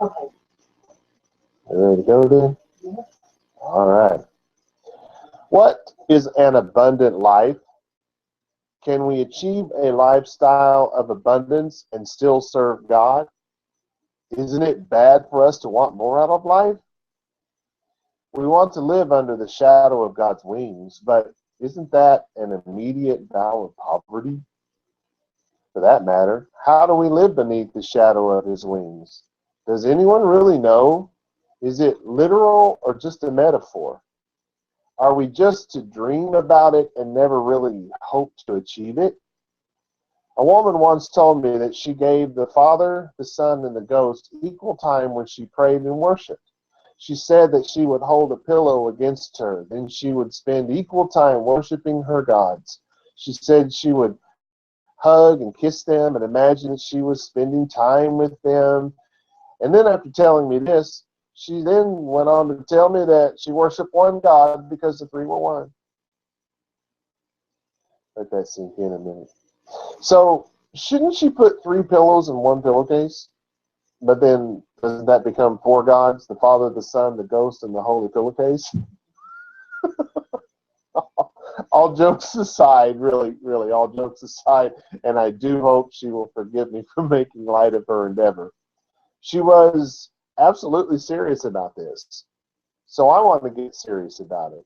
Okay. You ready to go then? All right. What is an abundant life? Can we achieve a lifestyle of abundance and still serve God? Isn't it bad for us to want more out of life? We want to live under the shadow of God's wings, but isn't that an immediate vow of poverty? For that matter, how do we live beneath the shadow of His wings? Does anyone really know? Is it literal or just a metaphor? Are we just to dream about it and never really hope to achieve it? A woman once told me that she gave the Father, the Son, and the Ghost equal time when she prayed and worshiped. She said that she would hold a pillow against her, then she would spend equal time worshiping her gods. She said she would hug and kiss them and imagine that she was spending time with them. And then after telling me this, she then went on to tell me that she worshiped one God because the three were one. Let that sink in a minute. So, shouldn't she put three pillows in one pillowcase? But then, doesn't that become four gods? The Father, the Son, the Ghost, and the Holy Pillowcase? All jokes aside, really, all jokes aside, and I do hope she will forgive me for making light of her endeavor. She was absolutely serious about this. So I want to get serious about it.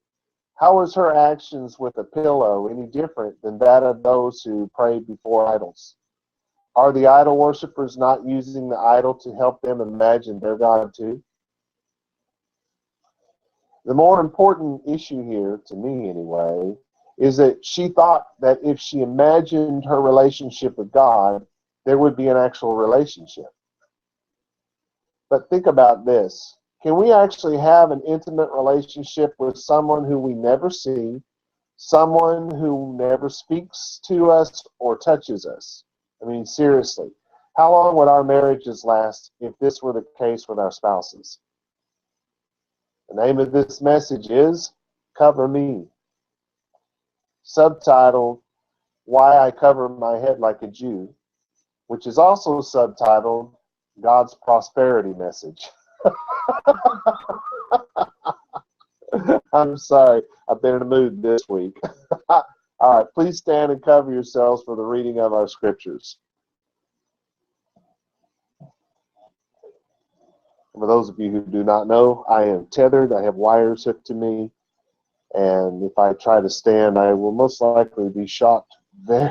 How is her actions with a pillow any different than that of those who prayed before idols? Are the idol worshippers not using the idol to help them imagine their God too? The more important issue here, to me anyway, is that she thought that if she imagined her relationship with God, there would be an actual relationship. But think about this. Can we actually have an intimate relationship with someone who we never see, someone who never speaks to us or touches us? I mean, seriously, how long would our marriages last if this were the case with our spouses? The name of this message is Cover Me. Subtitled, Why I Cover My Head Like a Jew, which is also subtitled, God's Prosperity Message. I'm sorry, I've been in a mood this week. All right, please stand and cover yourselves for the reading of our scriptures. For those of you who do not know, I am tethered. I have wires hooked to me. And if I try to stand, I will most likely be shocked very,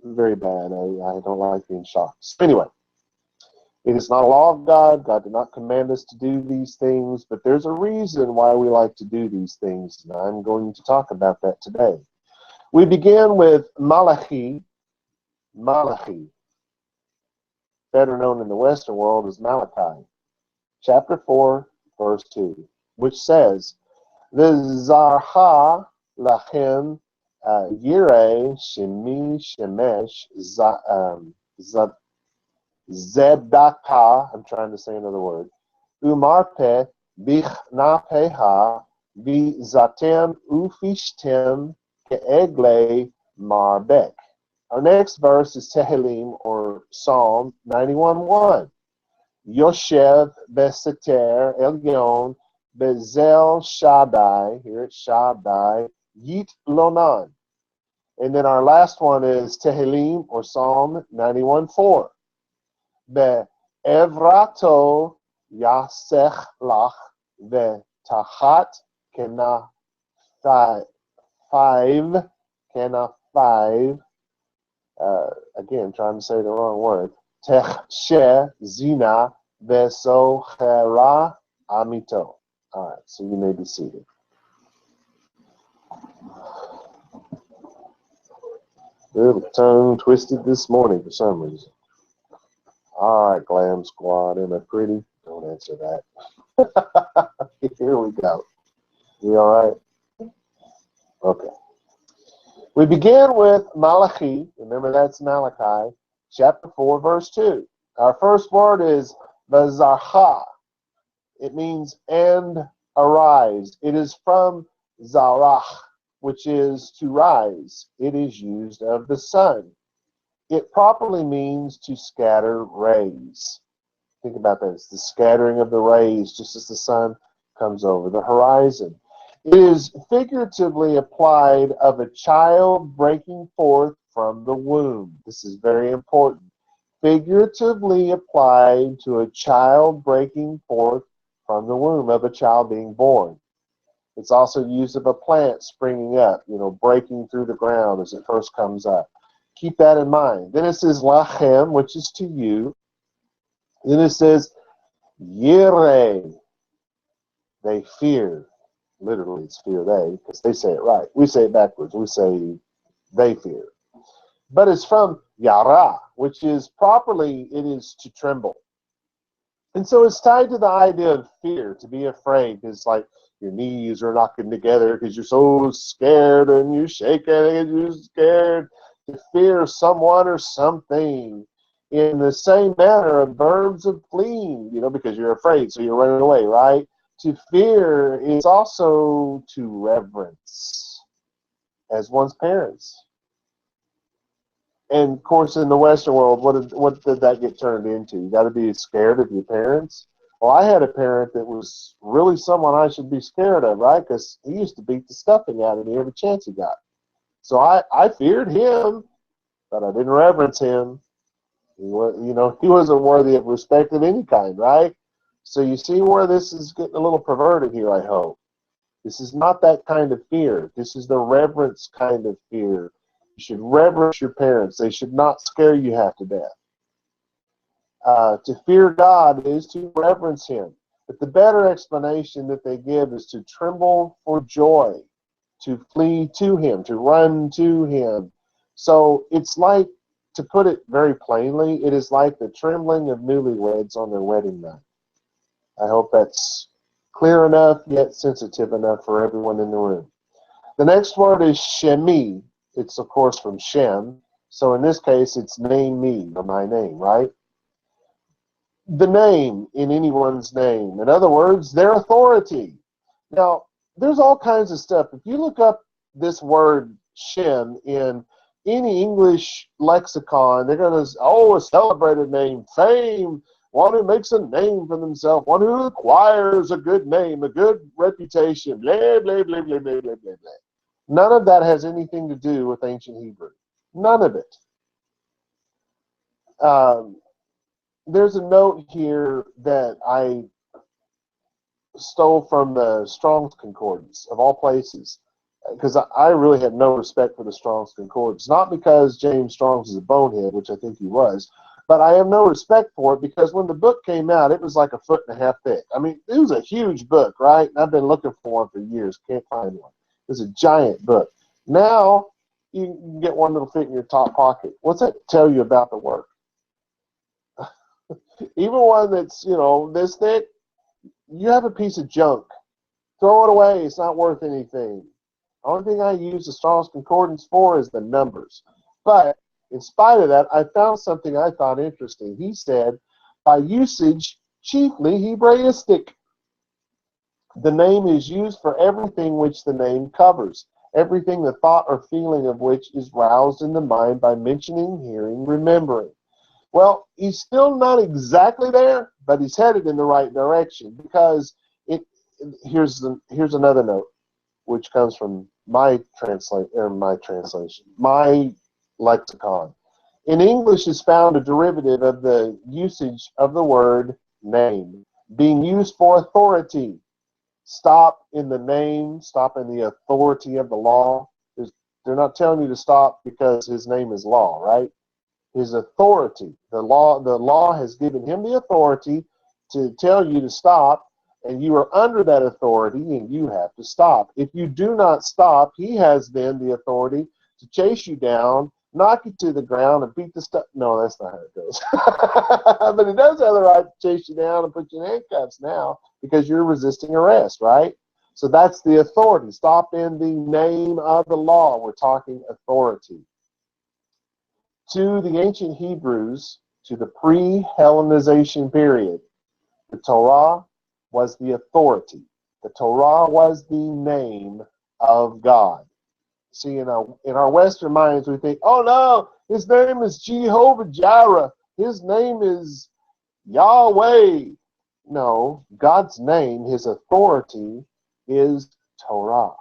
very bad. I don't like being shocked. So anyway, it is not a law of God. God did not command us to do these things, but there's a reason why we like to do these things, and I'm going to talk about that today. We begin with Malachi, better known in the Western world as Malachi, chapter 4, verse 2, which says, V'zarha lachem yireh shemi shemesh zedakah, I'm trying to say another word, umarpeh bichnapeha v'zatem ufishtem ke'egle marbek. Our next verse is Tehillim, or Psalm 91:1. Yoshev beseter elyon bezel Shaddai, here it's Shaddai, yit lonan. And then our last one is Tehillim, or Psalm 91:4. Be'evrato yasech lach ve'tachat kenafaiv, again, trying to say the wrong word, techshe zina ve'sochera amito. All right, so you may be seated. A little tongue twisted this morning for some reason. All right, Glam Squad, am I pretty? Don't answer that. Here we go. You all right? Okay. We begin with Malachi. Remember, that's Malachi, chapter 4, verse 2. Our first word is V'zarha. It means and arise. It is from Zarach, which is to rise. It is used of the sun. It properly means to scatter rays. Think about that. It's the scattering of the rays just as the sun comes over the horizon. It is figuratively applied of a child breaking forth from the womb. This is very important. Figuratively applied to a child breaking forth from the womb, of a child being born. It's also used of a plant springing up, breaking through the ground as it first comes up. Keep that in mind. Then it says lachem, which is to you. Then it says yireh. They fear. Literally, it's fear they, because they say it right. We say it backwards. We say they fear. But it's from yara, which is properly, it is to tremble. And so it's tied to the idea of fear, to be afraid. It's like your knees are knocking together because you're so scared and you're shaking and you're scared. To fear someone or something. In the same manner of verbs of fleeing, because you're afraid, so you're running away, right? To fear is also to reverence as one's parents. And of course, in the Western world, what did that get turned into? You got to be scared of your parents. Well, I had a parent that was really someone I should be scared of, right? Because he used to beat the stuffing out of me every chance he got. So I feared him, but I didn't reverence him. He wasn't worthy of respect of any kind, right? So you see where this is getting a little perverted here, I hope. This is not that kind of fear. This is the reverence kind of fear. You should reverence your parents. They should not scare you half to death. To fear God is to reverence him. But the better explanation that they give is to tremble for joy, to flee to him, to run to him. So it's like, to put it very plainly, it is like the trembling of newlyweds on their wedding night. I hope that's clear enough, yet sensitive enough for everyone in the room. The next word is Shemi. It's, of course, from Shem. So in this case, it's name me, or my name, right? The name in anyone's name. In other words, their authority. Now, there's all kinds of stuff. If you look up this word Shem in any English lexicon, they're going to, a celebrated name, fame, one who makes a name for themselves, one who acquires a good name, a good reputation, blah, blah, blah, blah, blah, blah, blah, blah. None of that has anything to do with ancient Hebrew. None of it. There's a note here that I stole from the Strong's Concordance, of all places, because I really have no respect for the Strong's Concordance. Not because James Strong's is a bonehead, which I think he was, but I have no respect for it because when the book came out, it was like 1.5 feet thick. I mean, it was a huge book, right? And I've been looking for one for years. Can't find one. It was a giant book. Now, you can get one that'll fit in your top pocket. What's that tell you about the work? Even one that's, this thick, you have a piece of junk. Throw it away. It's not worth anything. The only thing I use the Strong's Concordance for is the numbers. But in spite of that, I found something I thought interesting. He said, by usage, chiefly Hebraistic. The name is used for everything which the name covers, everything the thought or feeling of which is roused in the mind by mentioning, hearing, remembering. Well, he's still not exactly there, but he's headed in the right direction because here's another note, which comes from my translation, my lexicon. In English is found a derivative of the usage of the word name, being used for authority. Stop in the name, stop in the authority of the law. They're not telling you to stop because his name is law, right? His authority. The law has given him the authority to tell you to stop, and you are under that authority, and you have to stop. If you do not stop, he has then the authority to chase you down, knock you to the ground, and beat the stuff. No, that's not how it goes. But he does have the right to chase you down and put you in handcuffs now because you're resisting arrest, right? So that's the authority. Stop in the name of the law. We're talking authority. To the ancient Hebrews, to the pre-Hellenization period, the Torah was the authority. The Torah was the name of God. See, in our Western minds, we think, oh no, his name is Jehovah Jireh. His name is Yahweh. No, God's name, his authority is Torah.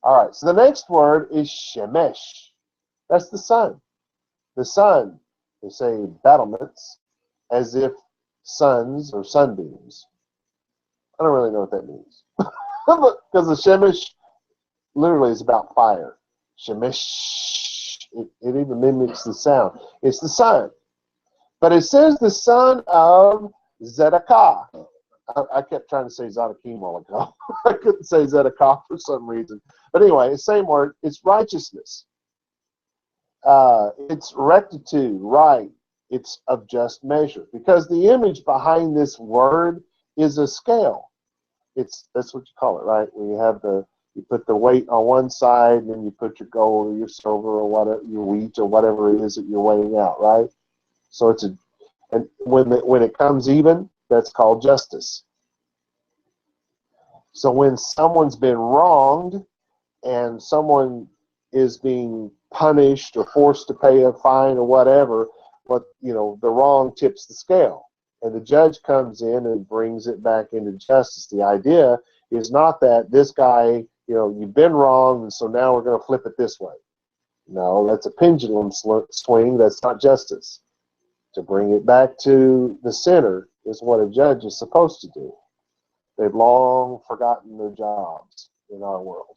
All right, so the next word is shemesh. That's the sun. The sun, they say battlements, as if suns or sunbeams. I don't really know what that means. Because the shemesh literally is about fire. Shemesh, it even mimics the sound. It's the sun. But it says the son of Zedekiah. I kept trying to say Zedekiah a while ago. I couldn't say Zedekiah for some reason. But anyway, the same word. It's righteousness. It's rectitude, right. It's of just measure. Because the image behind this word is a scale. That's what you call it, right? When you put the weight on one side, and then you put your gold or your silver or whatever, your wheat or whatever it is that you're weighing out, right? So and when it comes even, that's called justice. So when someone's been wronged and someone is being punished or forced to pay a fine or whatever, the wrong tips the scale. And the judge comes in and brings it back into justice. The idea is not that this guy, you've been wrong, and so now we're going to flip it this way. No, that's a pendulum swing. That's not justice. To bring it back to the center is what a judge is supposed to do. They've long forgotten their jobs in our world.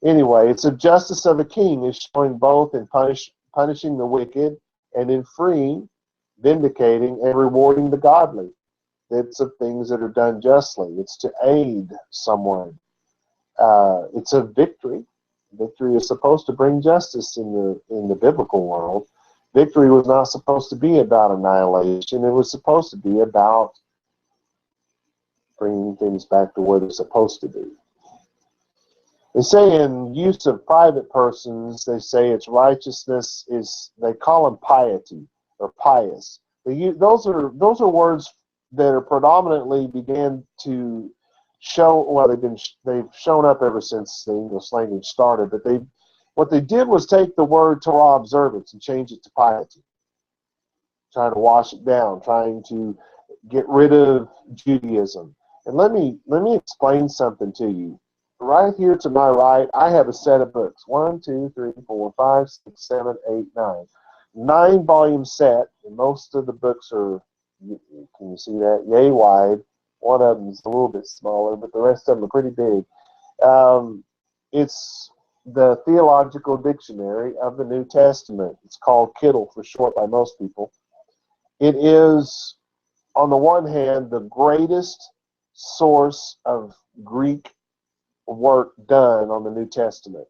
Anyway, it's a justice of a king is showing both in punishing the wicked and in freeing, vindicating, and rewarding the godly. It's of things that are done justly. It's to aid someone. It's a victory. Victory is supposed to bring justice in the biblical world. Victory was not supposed to be about annihilation. It was supposed to be about bringing things back to where they're supposed to be. They say in use of private persons, they say its righteousness is, they call them piety or pious. Those are words that are predominantly began to show, well, they've shown up ever since the English language started, but what they did was take the word Torah observance and change it to piety, trying to wash it down, trying to get rid of Judaism. And let me explain something to you. Right here to my right, I have a set of books. 1, 2, 3, 4, 5, 6, 7, 8, 9. 9-volume set, and most of the books are, can you see that? Yay wide. One of them is a little bit smaller, but the rest of them are pretty big. It's the Theological Dictionary of the New Testament. It's called Kittle for short by most people. It is, on the one hand, the greatest source of Greek work done on the New Testament.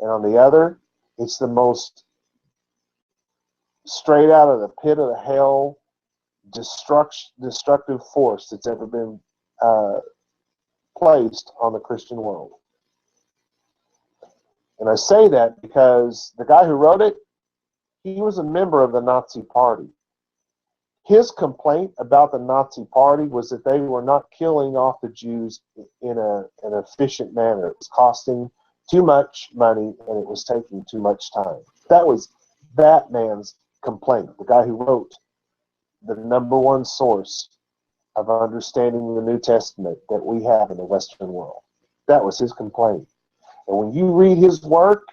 And on the other, it's the most straight out of the pit of the hell destructive force that's ever been placed on the Christian world. And I say that because the guy who wrote it, he was a member of the Nazi Party. His complaint about the Nazi Party was that they were not killing off the Jews in an efficient manner. It was costing too much money and it was taking too much time. That was that man's complaint, the guy who wrote the #1 source of understanding the New Testament that we have in the Western world. That was his complaint. And when you read his work,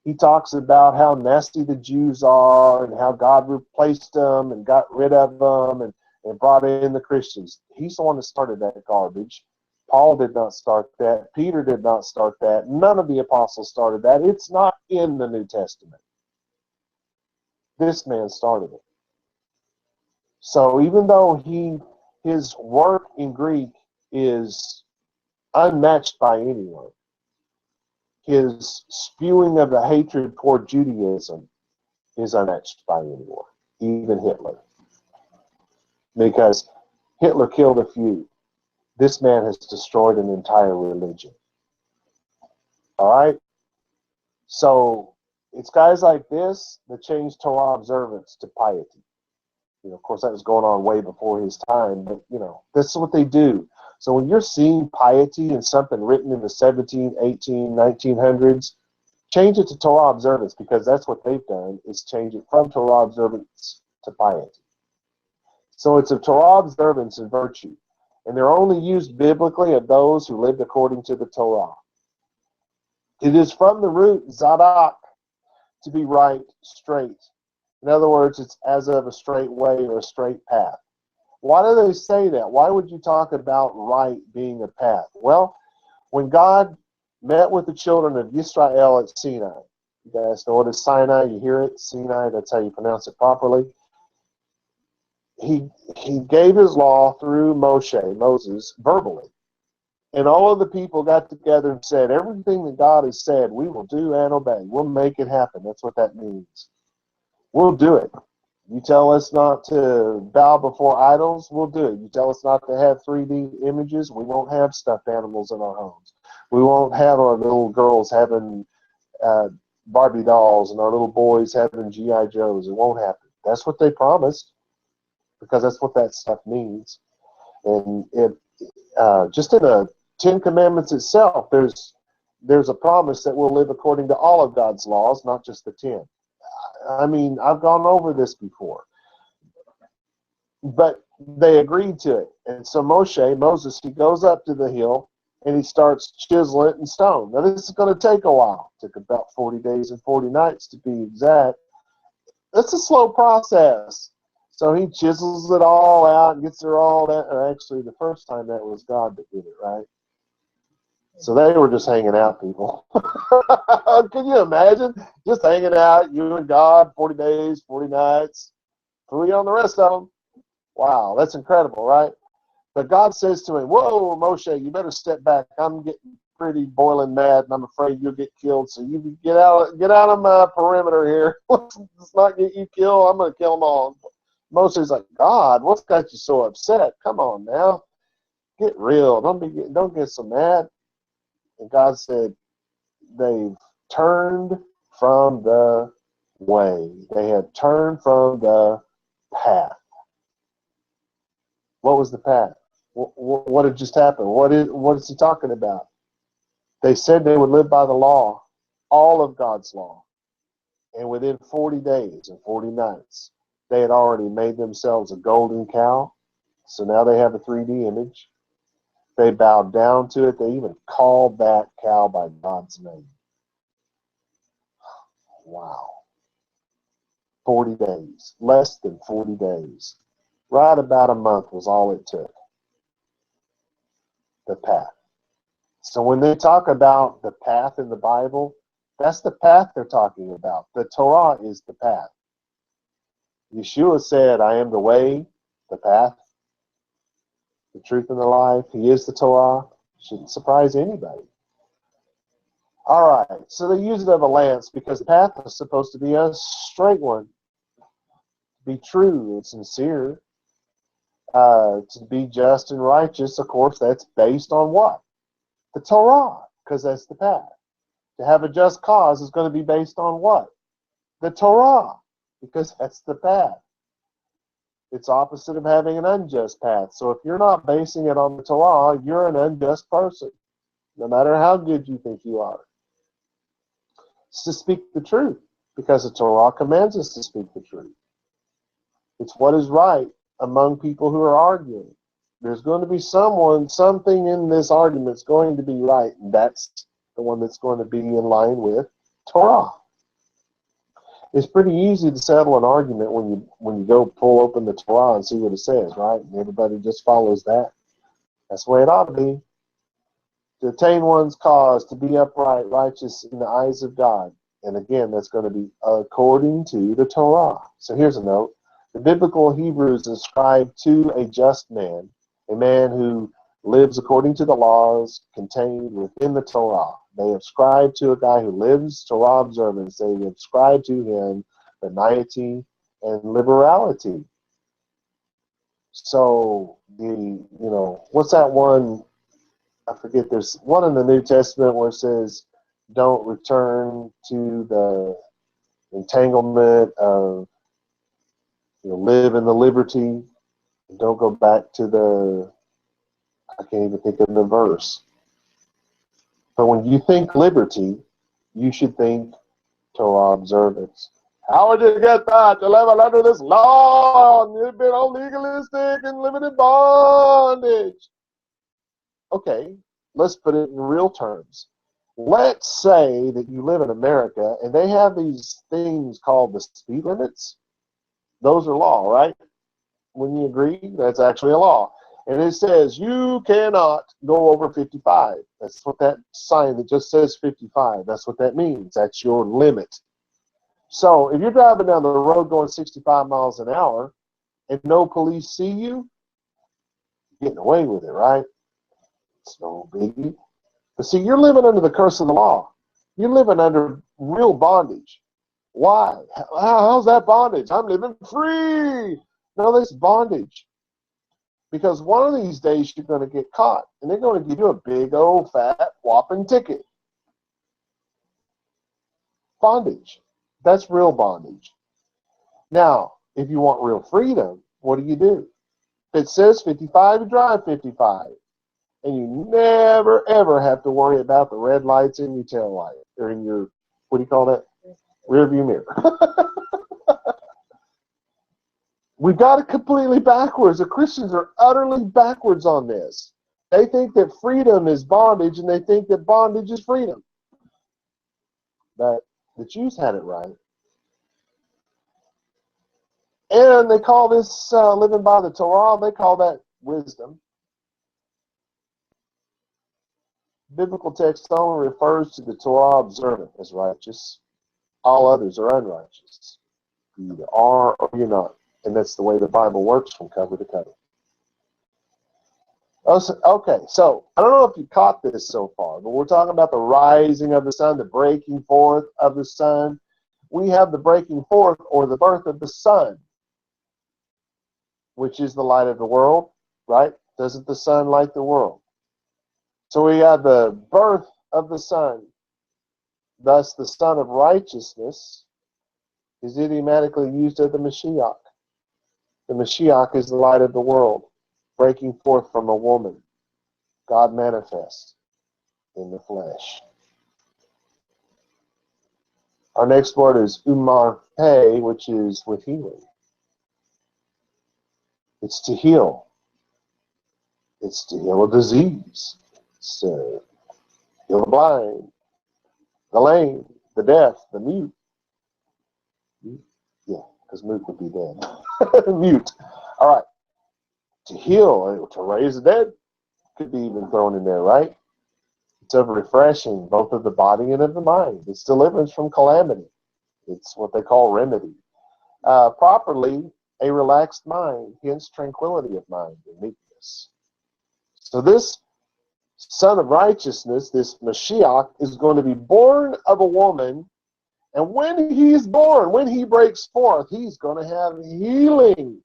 he talks about how nasty the Jews are and how God replaced them and got rid of them and brought in the Christians. He's the one that started that garbage. Paul did not start that. Peter did not start that. None of the apostles started that. It's not in the New Testament. This man started it. So even though his work in Greek is unmatched by anyone, his spewing of the hatred toward Judaism is unmatched by anyone, even Hitler. Because Hitler killed a few. This man has destroyed an entire religion. All right? So it's guys like this that changed Torah observance to piety. Of course, that was going on way before his time, but, this is what they do. So when you're seeing piety in something written in the 17, 18, 1900s, change it to Torah observance, because that's what they've done, is change it from Torah observance to piety. So it's a Torah observance and virtue. And they're only used biblically of those who lived according to the Torah. It is from the root Zadok to be right, straight. In other words, it's as of a straight way or a straight path. Why do they say that? Why would you talk about right being a path? Well, when God met with the children of Israel at Sinai, you guys know what is Sinai? You hear it? Sinai, that's how you pronounce it properly. He gave his law through Moses, verbally. And all of the people got together and said, everything that God has said, we will do and obey. We'll make it happen. That's what that means. We'll do it. You tell us not to bow before idols, we'll do it. You tell us not to have 3D images, we won't have stuffed animals in our homes. We won't have our little girls having Barbie dolls and our little boys having G.I. Joes. It won't happen. That's what they promised, because that's what that stuff means. And it just in the Ten Commandments itself, there's a promise that we'll live according to all of God's laws, not just the 10. I mean, I've gone over this before. But they agreed to it. And so Moses, he goes up to the hill and he starts chiseling it in stone. Now, this is going to take a while. It took about 40 days and 40 nights to be exact. That's a slow process. So he chisels it all out and gets it all out. Or actually, the first time that was God that did it, right? So they were just hanging out, people. Can you imagine? Just hanging out, you and God, 40 days, 40 nights, 3 on the rest of them. Wow, that's incredible, right? But God says to him, whoa, Moshe, you better step back. I'm getting pretty boiling mad, and I'm afraid you'll get killed. So you get out of my perimeter here. Let's not get you killed. I'm going to kill them all. Moshe's like, God, what's got you so upset? Come on now. Get real. Don't get so mad. And God said, they've turned from the way. They have turned from the path. What was the path? What had just happened? What is he talking about? They said they would live by the law, all of God's law. And within 40 days and 40 nights, they had already made themselves a golden cow. So now they have a 3D image. They bowed down to it. They even called that cow by God's name. Wow. 40 days. Less than 40 days. Right about a month was all it took. The path. So when they talk about the path in the Bible, that's the path they're talking about. The Torah is the path. Yeshua said, I am the way, the path, the truth, and the life. He is the Torah. Shouldn't surprise anybody. All right, so they use it of a lance because the path is supposed to be a straight one, be true and sincere, to be just and righteous. Of course, that's based on what? The Torah, because that's the path. To have a just cause is going to be based on what? The Torah, because that's the path. It's opposite of having an unjust path. So if you're not basing it on the Torah, you're an unjust person, no matter how good you think you are. It's to speak the truth, because the Torah commands us to speak the truth. It's what is right among people who are arguing. There's going to be something in this argument that's going to be right, and that's the one that's going to be in line with Torah. It's pretty easy to settle an argument when you go pull open the Torah and see what it says, right? And everybody just follows that. That's the way it ought to be. To attain one's cause, to be upright, righteous in the eyes of God. And again, that's going to be according to the Torah. So here's a note. The biblical Hebrews ascribe to a just man, a man who lives according to the laws contained within the Torah. They ascribe to a guy who lives Torah observance. They ascribe to him benignity and liberality. So what's that one? I forget. There's one in the New Testament where it says, "Don't return to the entanglement of live in the liberty. Don't go back to the." I can't even think of the verse. But when you think liberty, you should think Torah observance. How would you get that? You're living under this law, and you've been all legalistic and living in bondage. Okay, let's put it in real terms. Let's say that you live in America, and they have these things called the speed limits. Those are law, right? When you agree, that's actually a law. And it says you cannot go over 55. That's what that sign that just says 55, that's what that means. That's your limit. So if you're driving down the road going 65 miles an hour and no police see you, you're getting away with it, right? It's no biggie. But see, you're living under the curse of the law. You're living under real bondage. Why? How's that bondage? I'm living free. No, that's bondage. Because one of these days you're going to get caught, and they're going to give you a big old fat whopping ticket. Bondage. That's real bondage. Now, if you want real freedom, what do? If it says 55, you drive 55. And you never, ever have to worry about the red lights in your tail light, or in your, what do you call that? Rear view mirror. We've got it completely backwards. The Christians are utterly backwards on this. They think that freedom is bondage, and they think that bondage is freedom. But the Jews had it right. And they call this living by the Torah, they call that wisdom. Biblical text only refers to the Torah observant as righteous. All others are unrighteous. You either are or you're not. And that's the way the Bible works from cover to cover. Okay, so I don't know if you caught this so far, but we're talking about the rising of the sun, the breaking forth of the sun. We have the breaking forth or the birth of the sun, which is the light of the world, right? Doesn't the sun light the world? So we have the birth of the sun. Thus, the Son of Righteousness is idiomatically used as the Mashiach. The Mashiach is the light of the world, breaking forth from a woman, God manifest in the flesh. Our next word is umarpe, which is with healing. It's to heal. It's to heal a disease. It's to heal the blind, the lame, the deaf, the mute. Yeah, because mute would be dead. Mute. All right. To heal, to raise the dead, could be even thrown in there, right? It's of refreshing, both of the body and of the mind. It's deliverance from calamity. It's what they call remedy. Properly, a relaxed mind, hence tranquility of mind and meekness. So this Son of Righteousness, this Mashiach, is going to be born of a woman, and when he's born, when he breaks forth, he's going to have healing.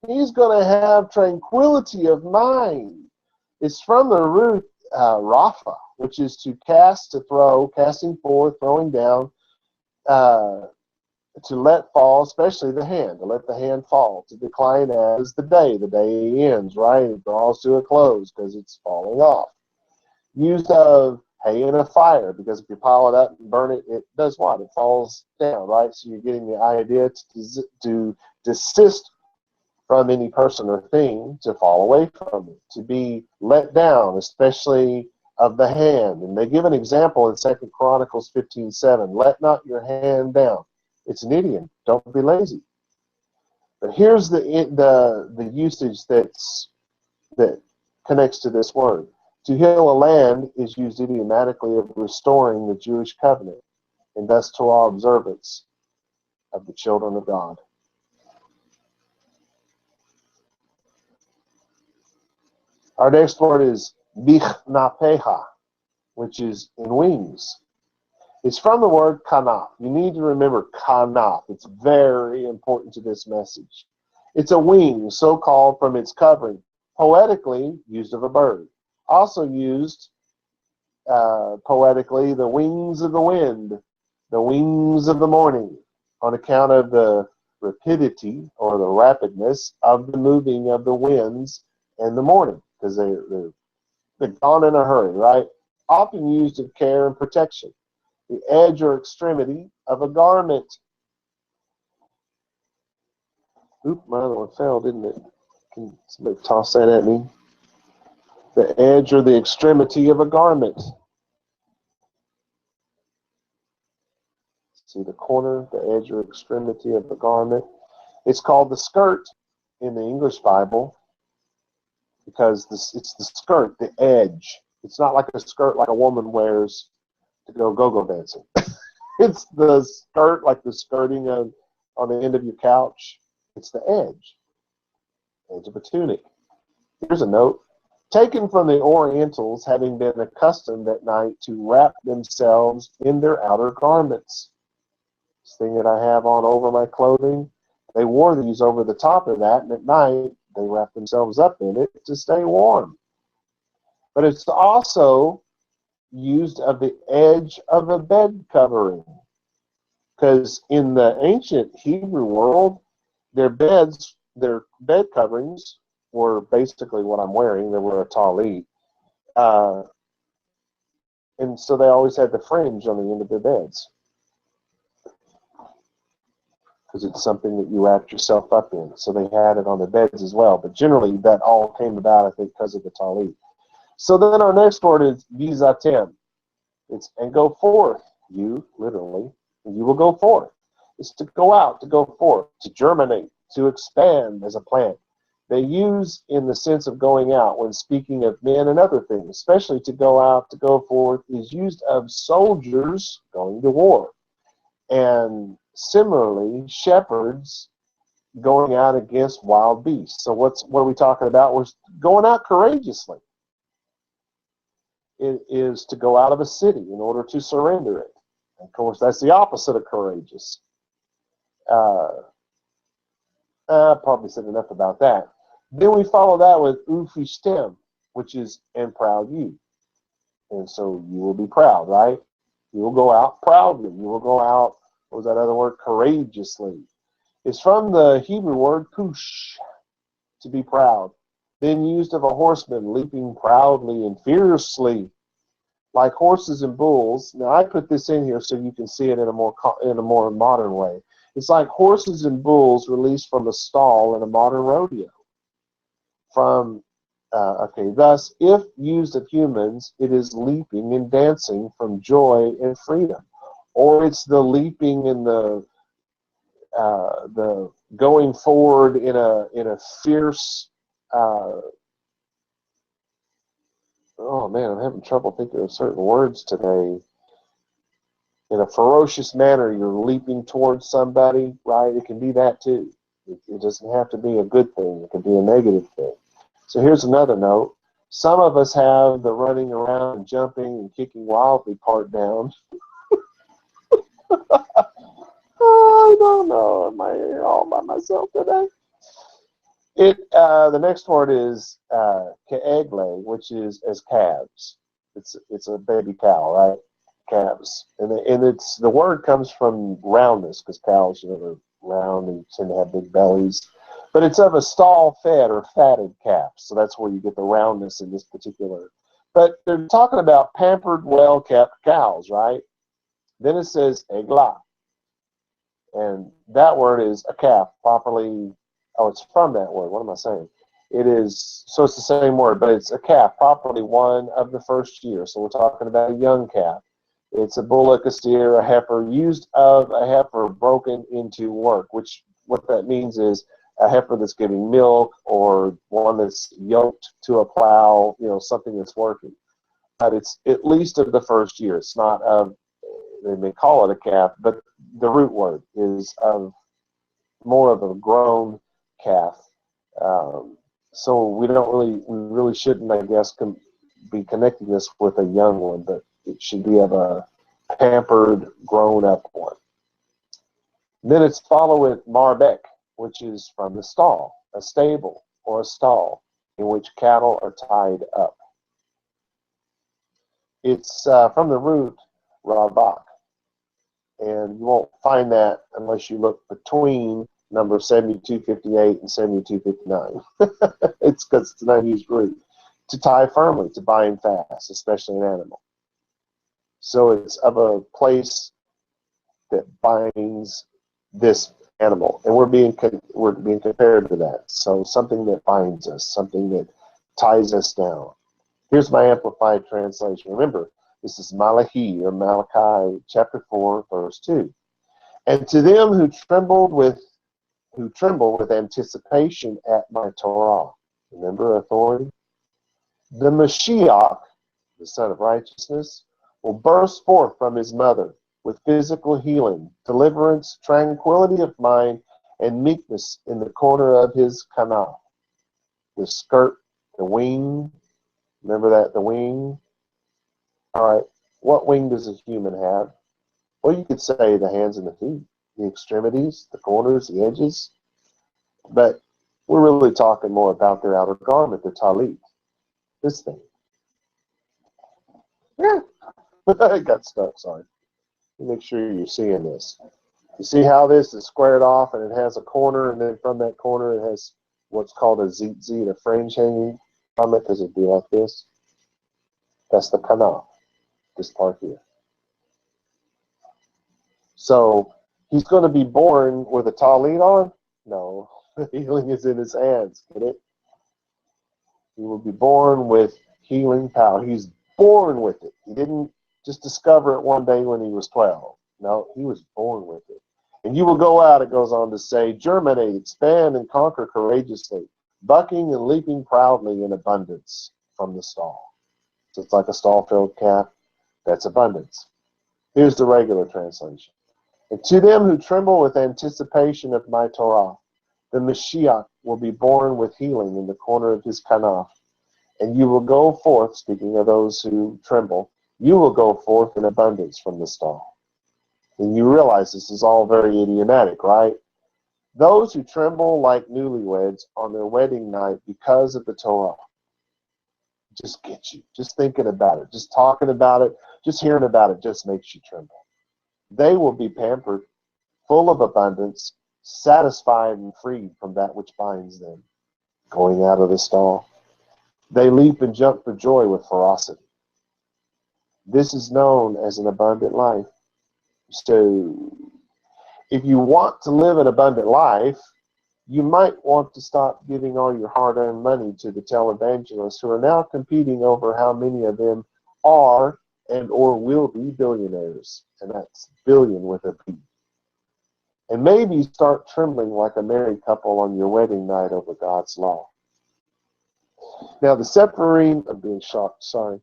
He's going to have tranquility of mind. It's from the root Rapha, which is to cast, to throw, casting forth, throwing down, to let fall, especially the hand, to let the hand fall, to decline as the day ends, right? It draws to a close because it's falling off. Used of hay in a fire, because if you pile it up and burn it, it does what? It falls down, right? So you're getting the idea to desist from any person or thing, to fall away from it, to be let down, especially of the hand. And they give an example in 2 Chronicles 15:7. Let not your hand down. It's an idiom. Don't be lazy. But here's the usage that connects to this word. To heal a land is used idiomatically of restoring the Jewish covenant, and thus Torah observance of the children of God. Our next word is bichnapeha, which is in wings. It's from the word kanaf. You need to remember kanaf. It's very important to this message. It's a wing, so called from its covering, poetically used of a bird. Also used poetically, the wings of the wind, the wings of the morning, on account of the rapidity or the rapidness of the moving of the winds in the morning, because they're gone in a hurry, right? Often used of care and protection. The edge or extremity of a garment. Oop, my other one fell, didn't it? Can somebody toss that at me? The edge or the extremity of a garment. See the corner, the edge or extremity of a garment. It's called the skirt in the English Bible because it's the skirt, the edge. It's not like a skirt like a woman wears to go dancing. It's the skirt, like the skirting on the end of your couch. It's the edge of a tunic. Here's a note. Taken from the Orientals, having been accustomed at night to wrap themselves in their outer garments. This thing that I have on over my clothing, they wore these over the top of that, and at night they wrapped themselves up in it to stay warm. But it's also used of the edge of a bed covering. Because in the ancient Hebrew world, their bed coverings were basically what I'm wearing. They were a talit. And so they always had the fringe on the end of their beds. Because it's something that you wrapped yourself up in. So they had it on their beds as well. But generally, that all came about, I think, because of the talit. So then our next word is vizatem. It's and go forth, you, literally, and you will go forth. It's to go out, to go forth, to germinate, to expand as a plant. They use in the sense of going out when speaking of men and other things, especially to go out, to go forth, is used of soldiers going to war. And similarly, shepherds going out against wild beasts. So what are we talking about? We're going out courageously. It is to go out of a city in order to surrender it. Of course, that's the opposite of courageous. I probably said enough about that. Then we follow that with ufishtem, which is and proud you. And so you will be proud, right? You will go out proudly. You will go out, what was that other word? Courageously. It's from the Hebrew word kush, to be proud. Then used of a horseman leaping proudly and fiercely, like horses and bulls. Now I put this in here so you can see it in a more modern way. It's like horses and bulls released from a stall in a modern rodeo. Thus, if used of humans, it is leaping and dancing from joy and freedom, or it's the leaping and the going forward in a fierce. Oh man, I'm having trouble thinking of certain words today. In a ferocious manner, you're leaping towards somebody, right? It can be that too. It doesn't have to be a good thing. It can be a negative thing. So here's another note. Some of us have the running around and jumping and kicking wildly part down. I don't know. Am I here all by myself today? The next word is ke'egle, which is as calves. It's a baby cow, right? Calves, and it's the word comes from roundness because cows are round and tend to have big bellies, but it's of a stall-fed or fatted calf, so that's where you get the roundness in this particular. But they're talking about pampered, well-kept cows, right? Then it says eglah, and that word is a calf properly. Oh, it's from that word. What am I saying? It is, so it's the same word, but it's a calf properly one of the first year. So we're talking about a young calf. It's a bullock, a steer, a heifer, used of a heifer broken into work, which what that means is a heifer that's giving milk or one that's yoked to a plow, something that's working. But it's at least of the first year. It's not of, they may call it a calf, but the root word is of more of a grown calf. So we really shouldn't, I guess, be connecting this with a young one, but it should be of a pampered, grown-up one. Then it's followed with marbek, which is from the stall, a stable or a stall in which cattle are tied up. It's from the root ravak, and you won't find that unless you look between number 7258 and 7259. It's because it's an unused root. To tie firmly, to bind fast, especially an animal. So it's of a place that binds this animal, and we're being compared to that. So something that binds us, something that ties us down. Here's my amplified translation. Remember, this is Malachi or Malachi chapter 4, verse 2. And to them who tremble with anticipation at my Torah. Remember authority? The Mashiach, the Son of Righteousness, will burst forth from his mother with physical healing, deliverance, tranquility of mind, and meekness in the corner of his kanaf. The skirt, the wing. Remember that, the wing? All right. What wing does a human have? Well, you could say the hands and the feet, the extremities, the corners, the edges. But we're really talking more about their outer garment, the talit. This thing. Yeah. I got stuck, sorry. Make sure you're seeing this. You see how this is squared off and it has a corner, and then from that corner it has what's called a zitzit, a fringe hanging from it, because it'd be like this. That's the kanaf, this part here. So he's going to be born with a talit on? No. Healing is in his hands. Get it? He will be born with healing power. He's born with it. He didn't just discover it one day when he was 12. No, he was born with it. And you will go out, it goes on to say, germinate, expand, and conquer courageously, bucking and leaping proudly in abundance from the stall. So it's like a stall-filled calf. That's abundance. Here's the regular translation. And to them who tremble with anticipation of my Torah, the Mashiach will be born with healing in the corner of his kanaf. And you will go forth, speaking of those who tremble, you will go forth in abundance from the stall. And you realize this is all very idiomatic, right? Those who tremble like newlyweds on their wedding night because of the Torah. Just get you. Just thinking about it. Just talking about it. Just hearing about it just makes you tremble. They will be pampered, full of abundance, satisfied and freed from that which binds them. Going out of the stall. They leap and jump for joy with ferocity. This is known as an abundant life. So, if you want to live an abundant life, you might want to stop giving all your hard-earned money to the televangelists who are now competing over how many of them are and or will be billionaires. And that's billion with a B. And maybe start trembling like a married couple on your wedding night over God's law. Now, the Sepharim, I'm being shocked, sorry.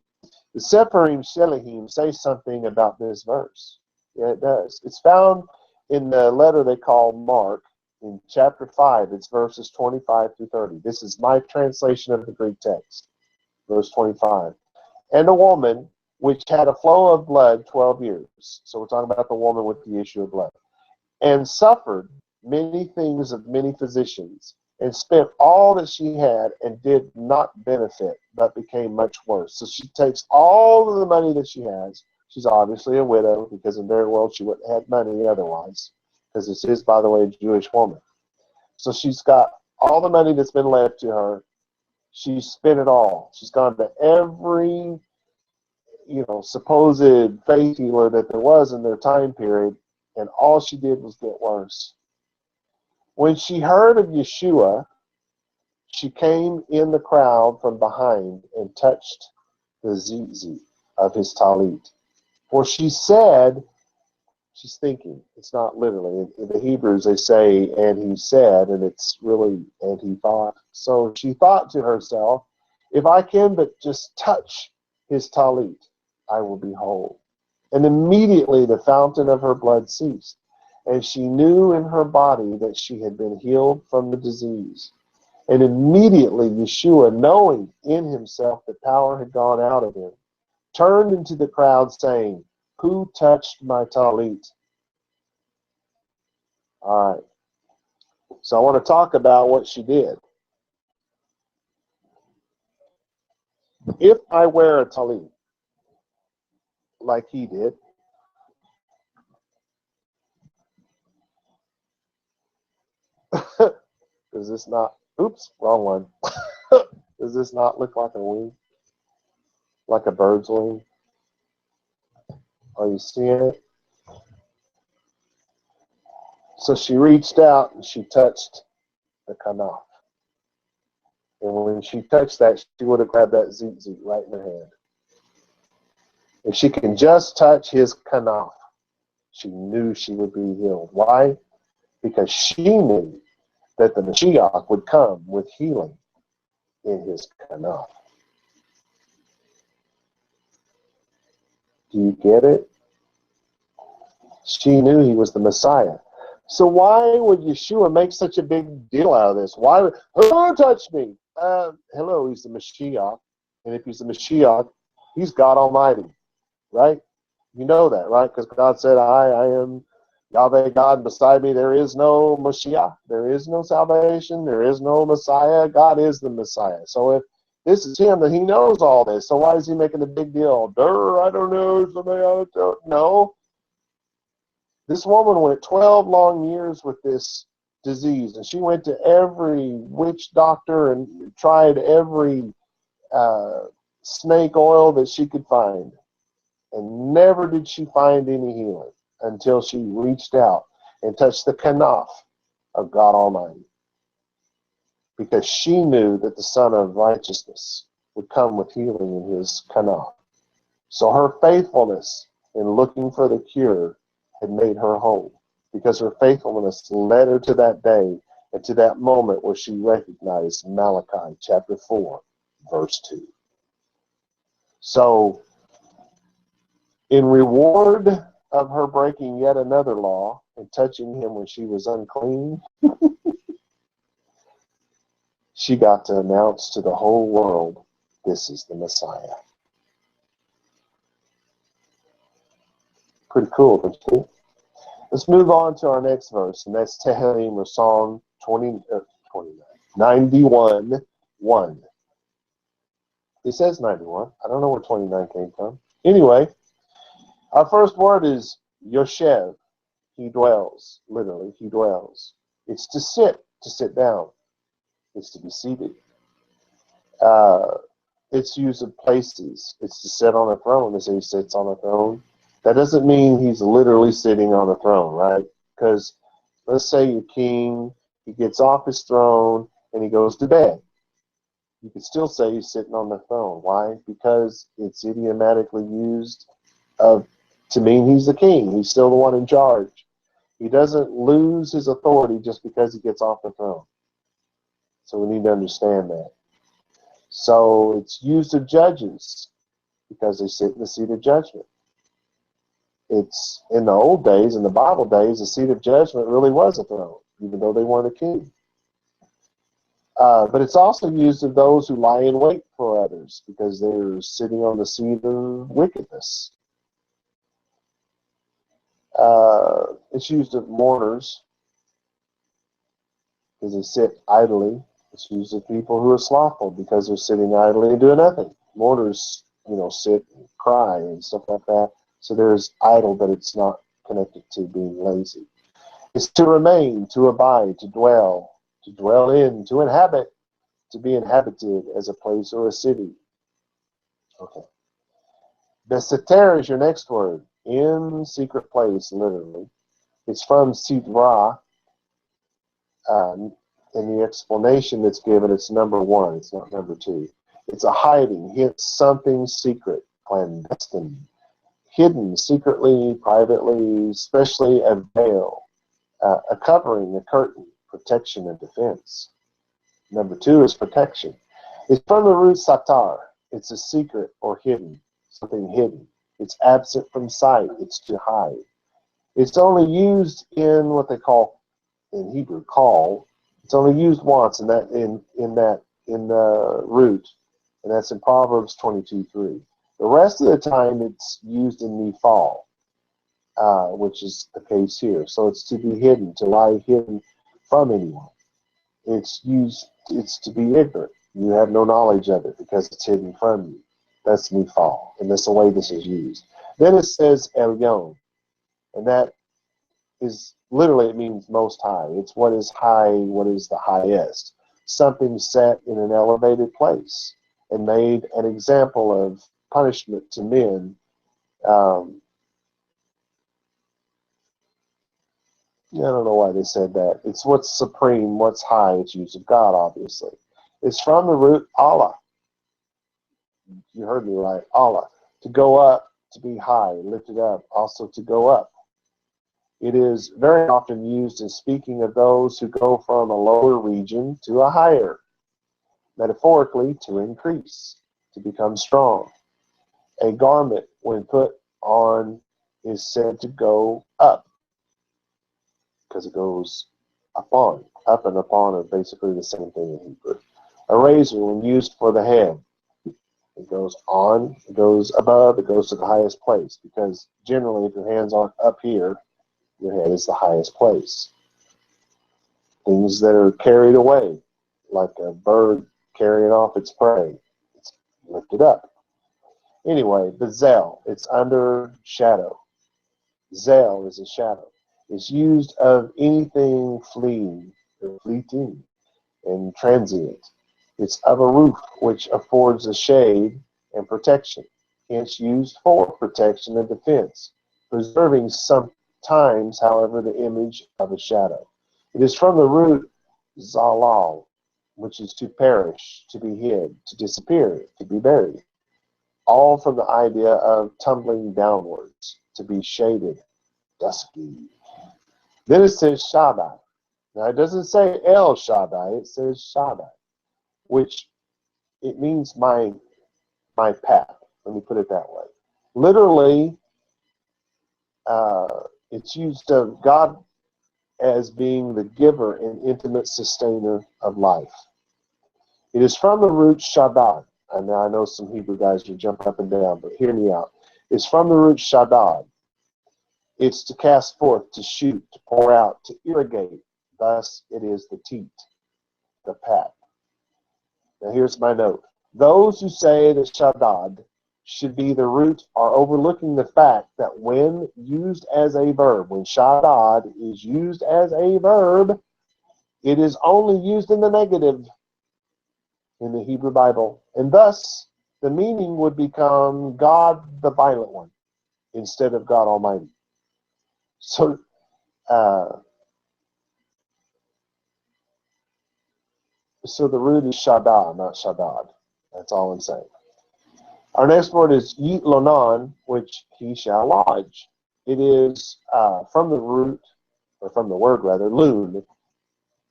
The Sepharim Shelahim say something about this verse. Yeah, it does. It's found in the letter they call Mark in chapter 5. It's verses 25 through 30. This is my translation of the Greek text. Verse 25. And a woman which had a flow of blood 12 years. So we're talking about the woman with the issue of blood. And suffered many things of many physicians, and spent all that she had and did not benefit, but became much worse. So she takes all of the money that she has. She's obviously a widow, because in their world she wouldn't have money otherwise, because this is, by the way, a Jewish woman. So she's got all the money that's been left to her. She's spent it all. She's gone to every, supposed faith healer that there was in their time period, and all she did was get worse. When she heard of Yeshua, she came in the crowd from behind and touched the zizi of his talit. For she said, she's thinking, it's not literally. In the Hebrews, they say, and he said, and it's really, and he thought. So she thought to herself, if I can but just touch his talit, I will be whole. And immediately the fountain of her blood ceased, and she knew in her body that she had been healed from the disease. And immediately Yeshua, knowing in himself that power had gone out of him, turned into the crowd saying, who touched my talit? All right. So I want to talk about what she did. If I wear a talit like he did, does this not, oops, wrong one. Does this not look like a wing? Like a bird's wing? Are you seeing it? So she reached out and she touched the kanaf. And when she touched that, she would have grabbed that tzitzit right in her hand. If she can just touch his kanaf, she knew she would be healed. Why? Because she knew that the Mashiach would come with healing in his kanaf. Do you get it? She knew he was the Messiah. So why would Yeshua make such a big deal out of this? Why would, who touched me? Hello, he's the Mashiach. And if he's the Mashiach, he's God Almighty, right? You know that, right? Because God said, I am Yahweh God, beside me there is no Mashiach. There is no salvation. There is no Messiah. God is the Messiah. So if this is him, then he knows all this. So why is he making a big deal? I don't know. Somebody I don't know. This woman went 12 long years with this disease, and she went to every witch doctor and tried every snake oil that she could find. And never did she find any healing until she reached out and touched the kanaf of God Almighty. Because she knew that the Son of Righteousness would come with healing in his kanaf. So her faithfulness in looking for the cure had made her whole. Because her faithfulness led her to that day and to that moment where she recognized Malachi chapter 4, verse 2. So, in reward of her breaking yet another law and touching him when she was unclean, she got to announce to the whole world, this is the Messiah. Pretty cool, don't you think? Let's move on to our next verse, and that's Tehillim, or Psalm 91, 1. It says 91. I don't know where 29 came from. Anyway, our first word is Yoshev. He dwells. Literally, he dwells. It's to sit down. It's to be seated. It's use of places. It's to sit on a throne, as he sits on a throne. That doesn't mean he's literally sitting on a throne, right? Because let's say you're king, he gets off his throne, and he goes to bed. You could still say he's sitting on the throne. Why? Because it's idiomatically used to mean he's the king. He's still the one in charge. He doesn't lose his authority just because he gets off the throne. So we need to understand that. So it's used of judges because they sit in the seat of judgment. It's in the old days, in the Bible days, the seat of judgment really was a throne, even though they weren't a king. But it's also used of those who lie in wait for others because they're sitting on the seat of wickedness. It's used of mourners because they sit idly. It's used of people who are slothful because they're sitting idly and doing nothing. Mourners, sit and cry and stuff like that. So there's idle, but it's not connected to being lazy. It's to remain, to abide, to dwell in, to inhabit, to be inhabited as a place or a city. Okay. Beseter is your next word. In secret place, literally. It's from Sitra. In the explanation that's given, it's number 1. It's not number 2. It's a hiding, hence something secret, clandestine, hidden, secretly, privately, especially a veil, a covering, a curtain, protection and defense. Number 2 is protection. It's from the root satar. It's a secret or hidden, something hidden. It's absent from sight. It's to hide. It's only used in what they call, in Hebrew, call. It's only used once in the root, and that's in Proverbs 22:3. The rest of the time, it's used in Nephal, which is the case here. So it's to be hidden, to lie hidden from anyone. It's to be ignorant. You have no knowledge of it because it's hidden from you. That's Nephal, and that's the way this is used. Then it says Elyon, and that is literally, it means most high. It's what is high, what is the highest. Something set in an elevated place and made an example of punishment to men. I don't know why they said that. It's what's supreme, what's high. It's used of God, obviously. It's from the root Allah. You heard me right. Allah. To go up, to be high, lifted up, also to go up. It is very often used in speaking of those who go from a lower region to a higher, metaphorically, to increase, to become strong. A garment, when put on, is said to go up, because it goes upon. Up and upon are basically the same thing in Hebrew. A razor, when used for the head, it goes on, it goes above, it goes to the highest place, because generally if your hands aren't up here, your head is the highest place. Things that are carried away, like a bird carrying off its prey, it's lifted up. Anyway, the zel, it's under shadow. Zel is a shadow. It's used of anything fleeing or fleeting and transient. It's of a roof which affords a shade and protection, hence used for protection and defense, preserving sometimes, however, the image of a shadow. It is from the root zalal, which is to perish, to be hid, to disappear, to be buried, all from the idea of tumbling downwards, to be shaded, dusky. Then it says Shaddai. Now it doesn't say El Shaddai, it says Shaddai, which it means my path. Let me put it that way. Literally, it's used of God as being the giver and intimate sustainer of life. It is from the root Shaddad. And now I know some Hebrew guys will jump up and down, but hear me out. It's from the root Shaddad. It's to cast forth, to shoot, to pour out, to irrigate. Thus, it is the teat, the path. Now here's my note. Those who say that Shaddad should be the root are overlooking the fact that when used as a verb, when Shaddad is used as a verb, it is only used in the negative in the Hebrew Bible. And thus, the meaning would become God the Violent One instead of God Almighty. So, so the root is Shaddad, not Shaddad. That's all I'm saying. Our next word is Yit Lonan, which he shall lodge. It is from the root, or from the word rather, loon,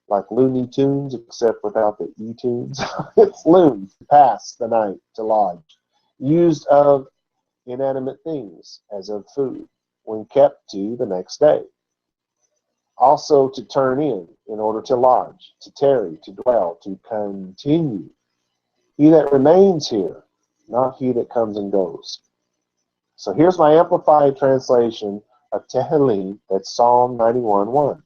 like Looney Tunes, except without the E-tunes. It's loon, to pass the night, to lodge. Used of inanimate things, as of food, when kept to the next day. Also to turn in order to lodge, to tarry, to dwell, to continue. He that remains here, not he that comes and goes. So here's my amplified translation of Tehillim, that's Psalm 91:1.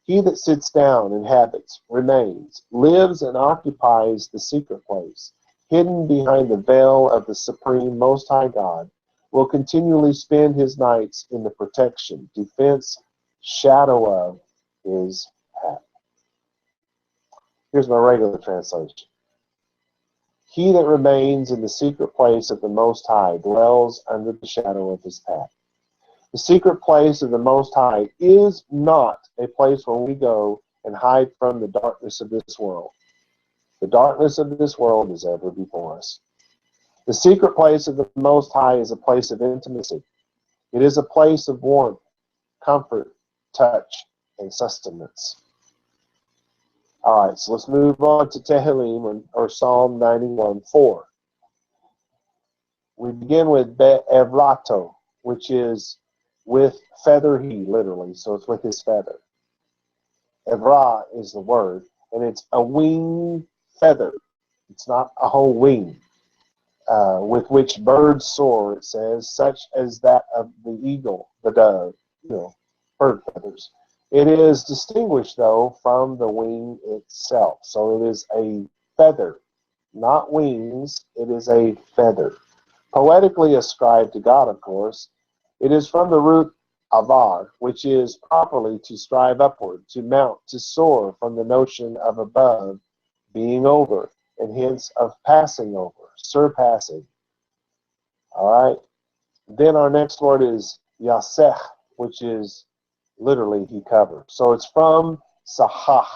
He that sits down, inhabits, remains, lives and occupies the secret place, hidden behind the veil of the supreme Most High God, will continually spend his nights in the protection, defense, shadow of his path. Here's my regular translation. He that remains in the secret place of the Most High dwells under the shadow of his path. The secret place of the Most High is not a place where we go and hide from the darkness of this world. The darkness of this world is ever before us. The secret place of the Most High is a place of intimacy. It is a place of warmth, comfort, touch, and sustenance. All right, so let's move on to Tehillim, or Psalm 91:4. We begin with Be'evrato, which is with feather he, literally, so it's with his feather. Evra is the word, and it's a wing feather. It's not a whole wing. With which birds soar, it says, such as that of the eagle, the dove, bird feathers. It is distinguished, though, from the wing itself. So it is a feather, not wings. It is a feather. Poetically ascribed to God, of course. It is from the root avar, which is properly to strive upward, to mount, to soar, from the notion of above, being over, and hence of passing over, surpassing. All right. Then our next word is yasech, which is Literally, he covered. So it's from sahah,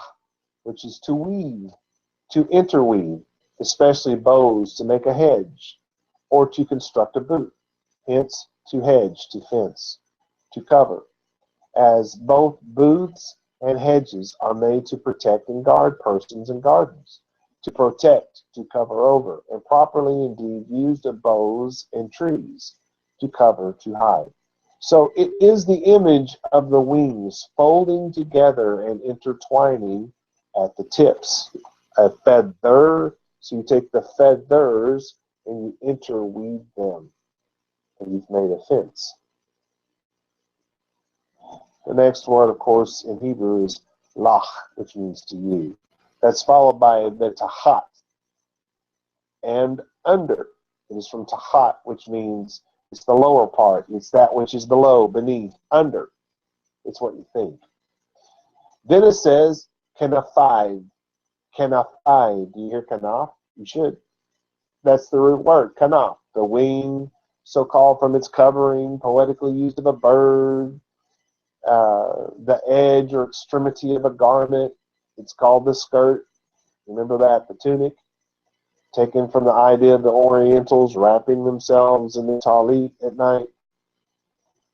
which is to weave, to interweave, especially bows to make a hedge, or to construct a boot. Hence, to hedge, to fence, to cover, as both booths and hedges are made to protect and guard persons and gardens, to protect, to cover over, and properly indeed used of bows and trees, to cover, to hide. So it is the image of the wings folding together and intertwining at the tips. A feather, so you take the feathers and you interweave them, and you've made a fence. The next word, of course, in Hebrew is lach, which means to you. That's followed by the tahat and under. It is from tahat, which means it's the lower part. It's that which is below, beneath, under. It's what you think. Then it says kanafai. Kanafai. Do you hear kanaf? You should. That's the root word, kanaf. The wing, so-called from its covering, poetically used of a bird. The edge or extremity of a garment. It's called the skirt. Remember that, the tunic, taken from the idea of the Orientals wrapping themselves in the talit at night.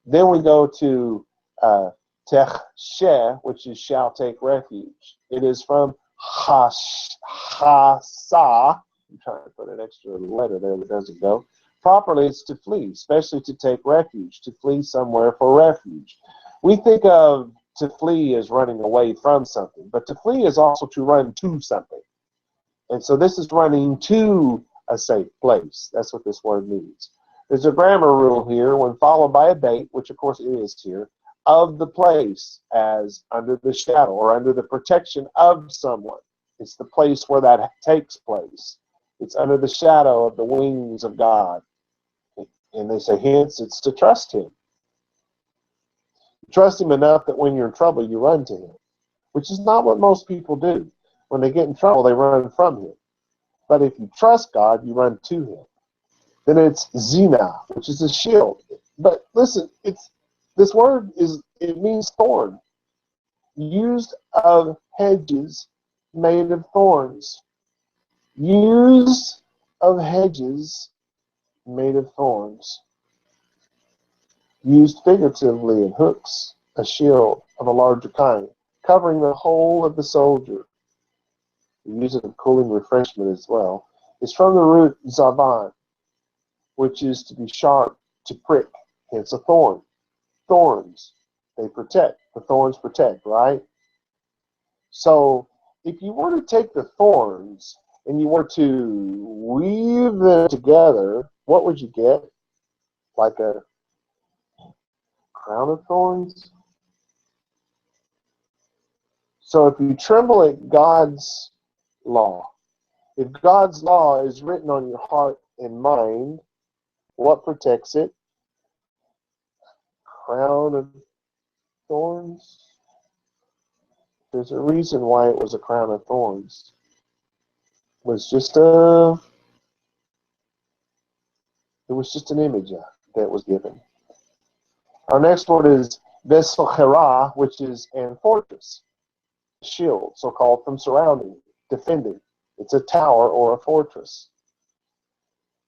Then we go to techsheh, which is shall take refuge. It is from hasa. I'm trying to put an extra letter there that doesn't go. Properly, it's to flee, especially to take refuge, to flee somewhere for refuge. We think of to flee as running away from something, but to flee is also to run to something. And so this is running to a safe place. That's what this word means. There's a grammar rule here when followed by a date, which of course it is here, of the place as under the shadow or under the protection of someone. It's the place where that takes place. It's under the shadow of the wings of God. And they say, hence, it's to trust him. Trust him enough that when you're in trouble, you run to him, which is not what most people do. When they get in trouble, they run from him. But if you trust God, you run to him. Then it's zina, which is a shield. But listen, this word it means thorn, used of hedges made of thorns. Used of hedges made of thorns. Used figuratively in hooks, a shield of a larger kind, covering the whole of the soldier. We use it of cooling refreshment as well. It's from the root zavan, which is to be sharp, to prick, hence a thorn. Thorns, they protect. The thorns protect, right? So if you were to take the thorns and you were to weave them together, what would you get? Like a crown of thorns? So if you tremble at God's law, if God's law is written on your heart and mind, what protects it? Crown of thorns? There's a reason why it was a crown of thorns. It was just an image that was given. Our next word is Vesochera, which is an fortress, shield, so-called from surrounding, defending. It's a tower or a fortress.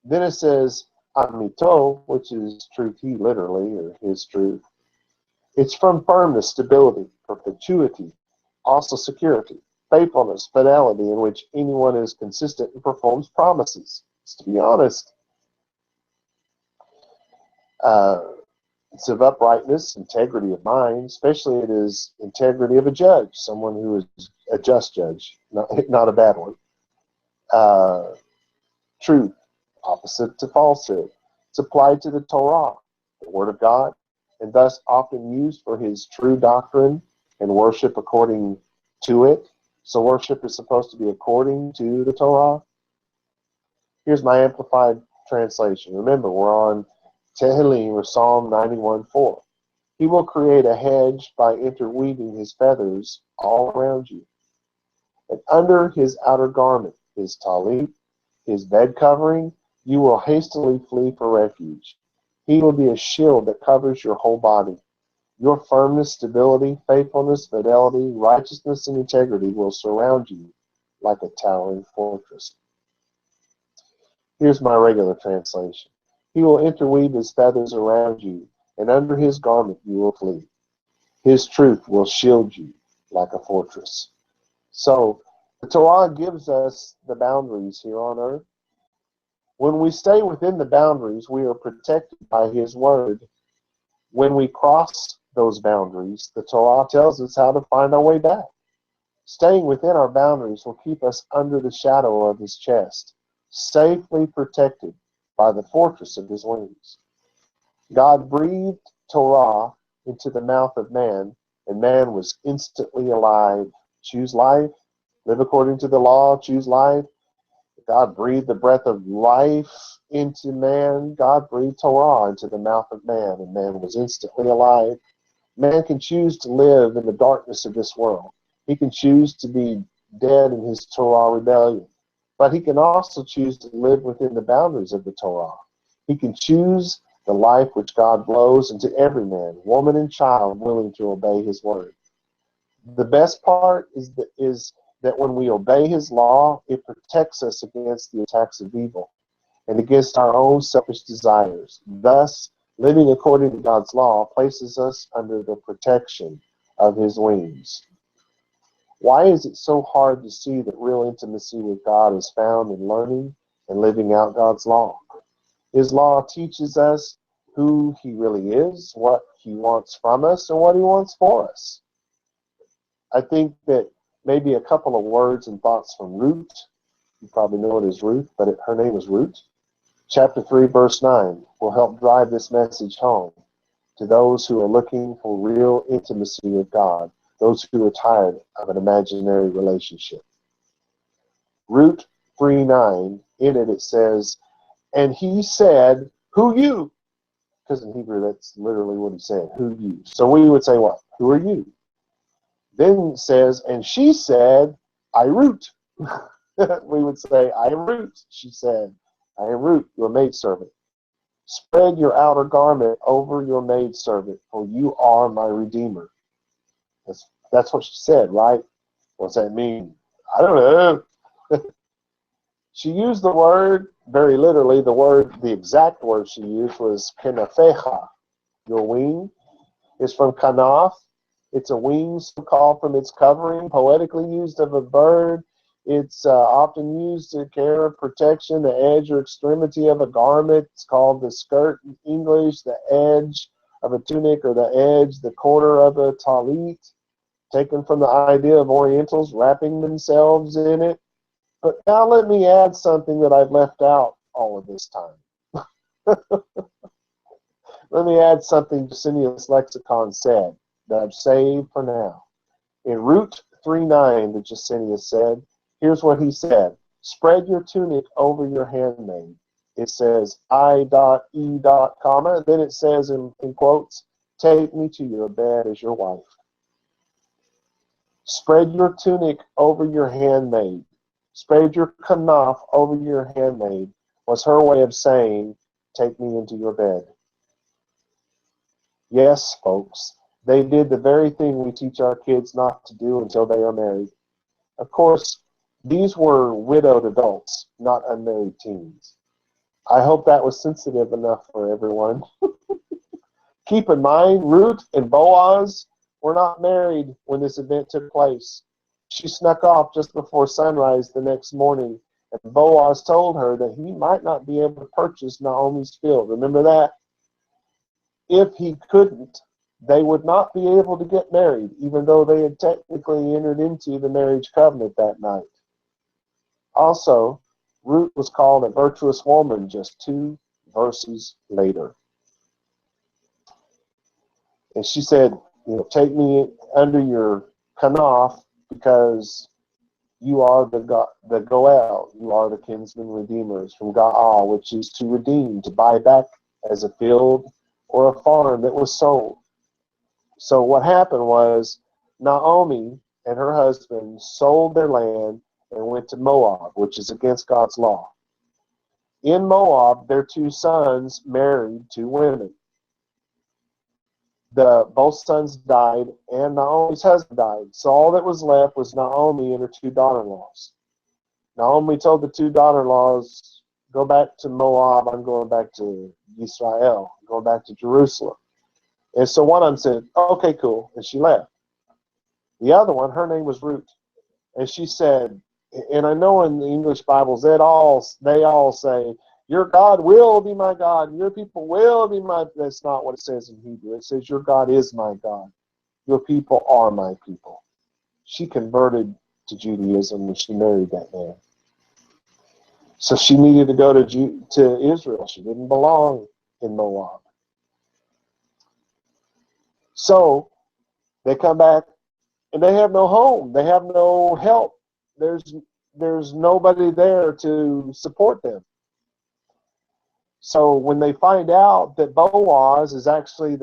Then it says Amito, which is truth, he literally, or his truth. It's from firmness, stability, perpetuity, also security, faithfulness, fidelity, in which anyone is consistent and performs promises. It's to be honest. It's of uprightness, integrity of mind, especially it is integrity of a judge, someone who is a just judge, not a bad one. Truth, opposite to falsehood. It's applied to the Torah, the Word of God, and thus often used for his true doctrine and worship according to it. So worship is supposed to be according to the Torah. Here's my amplified translation. Remember, we're on Tehillim or Psalm 91:4. He will create a hedge by interweaving his feathers all around you. And under his outer garment, his talit, his bed covering, you will hastily flee for refuge. He will be a shield that covers your whole body. Your firmness, stability, faithfulness, fidelity, righteousness, and integrity will surround you like a towering fortress. Here's my regular translation. He will interweave his feathers around you, and under his garment you will flee. His truth will shield you like a fortress. So, the Torah gives us the boundaries here on earth. When we stay within the boundaries, we are protected by his word. When we cross those boundaries, the Torah tells us how to find our way back. Staying within our boundaries will keep us under the shadow of his chest, safely protected by the fortress of his wings. God breathed Torah into the mouth of man, and man was instantly alive. Choose life, live according to the law, choose life. God breathed the breath of life into man. God breathed Torah into the mouth of man, and man was instantly alive. Man can choose to live in the darkness of this world. He can choose to be dead in his Torah rebellion. But he can also choose to live within the boundaries of the Torah. He can choose the life which God blows into every man, woman, and child willing to obey his word. The best part is that when we obey his law, it protects us against the attacks of evil and against our own selfish desires. Thus, living according to God's law places us under the protection of his wings. Why is it so hard to see that real intimacy with God is found in learning and living out God's law? His law teaches us who he really is, what he wants from us, and what he wants for us. I think that maybe a couple of words and thoughts from Ruth. You probably know it as Ruth, but her name is Ruth. Chapter 3, verse 9 will help drive this message home to those who are looking for real intimacy with God, those who are tired of an imaginary relationship. Ruth 3:9, in it says, and he said, who you? Because in Hebrew, that's literally what he said, who you. So we would say what? Who are you? Then it says, and she said, I Ruth. We would say, I am Ruth. She said, I am Ruth, your maidservant. Spread your outer garment over your maidservant, for you are my redeemer. That's what she said, right? What's that mean? I don't know. She used the word, very literally, the exact word she used was kenafecha, your wing. It's from kanaf. It's a wing, so called from its covering, poetically used of a bird. It's often used to care of protection, the edge or extremity of a garment. It's called the skirt in English, the edge of a tunic or the edge, the corner of a talit, taken from the idea of Orientals wrapping themselves in it. But now let me add something that I've left out all of this time. Let me add something Jacinius Lexicon said that I've saved for now. In Ruth 3:9, that Jacinius said, here's what he said. Spread your tunic over your handmaid. It says I.E. comma. Then it says in quotes, take me to your bed as your wife. Spread your tunic over your handmaid. Spread your kanaf over your handmaid was her way of saying, take me into your bed. Yes, folks, they did the very thing we teach our kids not to do until they are married. Of course, these were widowed adults, not unmarried teens. I hope that was sensitive enough for everyone. Keep in mind, Ruth and Boaz were not married when this event took place. She snuck off just before sunrise the next morning, and Boaz told her that he might not be able to purchase Naomi's field. Remember that? If he couldn't, they would not be able to get married, even though they had technically entered into the marriage covenant that night. Also, Ruth was called a virtuous woman just 2 verses later. And she said, take me under your kanaf because you are the Goel, you are the kinsman redeemers from Gaal, which is to redeem, to buy back as a field or a farm that was sold. So what happened was Naomi and her husband sold their land and went to Moab, which is against God's law. In Moab, their 2 sons married 2 women. both sons died, and Naomi's husband died. So all that was left was Naomi and her two daughter-in-laws. Naomi told the two daughter-in-laws, go back to Moab, I'm going back to Israel, I'm going back to Jerusalem. And so one of them said, okay, cool, and she left. The other one, her name was Ruth, and she said, and I know in the English Bibles, they all say, your God will be my God, and your people will be my, that's not what it says in Hebrew. It says, your God is my God, your people are my people. She converted to Judaism when she married that man. So she needed to go to Israel. She didn't belong in Moab. So they come back, and they have no home. They have no help. There's nobody there to support them. So when they find out that Boaz is actually